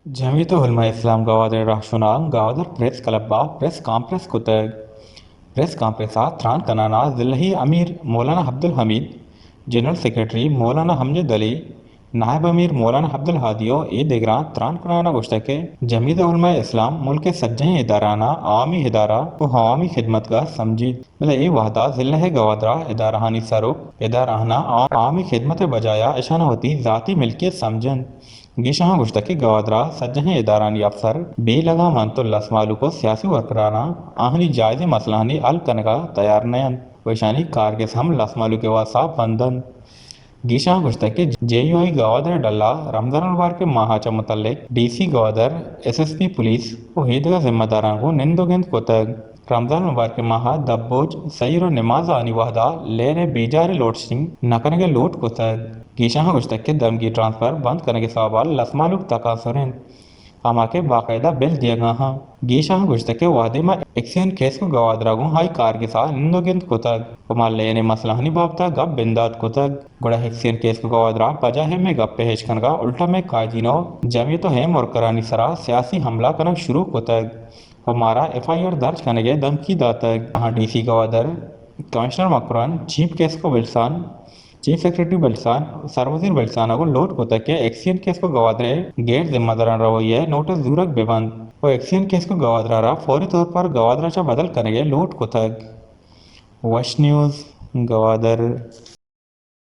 जमीयत उलमा इस्लाम गवादर राहशुना गवादर प्रेस क्लब्बा press conference कुतग प्रेस कांफ्रेंसा त्रान कनाना जिल्ही अमीर मौलाना अब्दुल हमीद जनरल सेक्रेटरी मौलाना हमजद अली नायब अमीर मौलाना अब्दुल हादियो ए दिगरा त्रान कनाना गुश्तके जमीयत उलमा इस्लाम मुल्क सज्जह इदाराना आवामी इदारा व हवामी खिदमत का समझीद मतलब ए वाहदा जिल्ह गवादरा इदारहानी सरुप इदारहाना आवामी खिदमत बजाया इशाना होती ज़ाती मिल्कियत समझन गिशाह गुश्तकी गवादरा सज्जह इदारानी अफसर बेलगा मंतुल लस्मालू को सियासी वरकराना आहनी जायज़ मसलानी अल कनगा तैयार नयन वैशानी कारगिस हम लस्मालू के वासा बंदन गिशाह गुश्तकी जेयूआई गवादर डल्ला रमजान वार के माहाचा मुतल्लिक डीसी गवादर एसएसपी पुलिस वो हीदगा जिम्मेदारान को निंदोगंद कोतग रमजान मुबारक के माह दब्बोज सईर और नमाज आनी वहदा लेरे बेजारे लोड सिंह नकन के लोट को तक गिशाह गुश्तक के दम की ट्रांसफर बंद करने के सवाल लसमालुक तकासुरन अमा के बाकायदा बिल दिया गया हाँ गिशाह गुश्तक के वादे में एक्सियन केस को गवादरागू हाई कार के साथ निंदोगंद को तक उमाल लेने मसला हनी बाबता गप बिंदात को तक गुड़ा एक्सियन केस को गवादरा बजा है में गप पे हेचकन का उल्टा में कायदीनो जमीयत तो है और करानी सरा सियासी हमला करना शुरू को तक हमारा एफआईआर दर्ज करने के धमकी दाता जहाँ DC Gwadar commissioner Makran chief case को बिल्सान चीफ सेक्रेटरी बिल्सान सरवजीर बिल्सान को लोड को तक के एक्सियन केस को गवादरे गैर जिम्मेदारान रवैया नोटिस दूरक बेबंद वो एक्सियन केस को गवादरा फौरी तौर पर गवादरा बदल करेंगे लोड को तक वश न्यूज़ गवादर।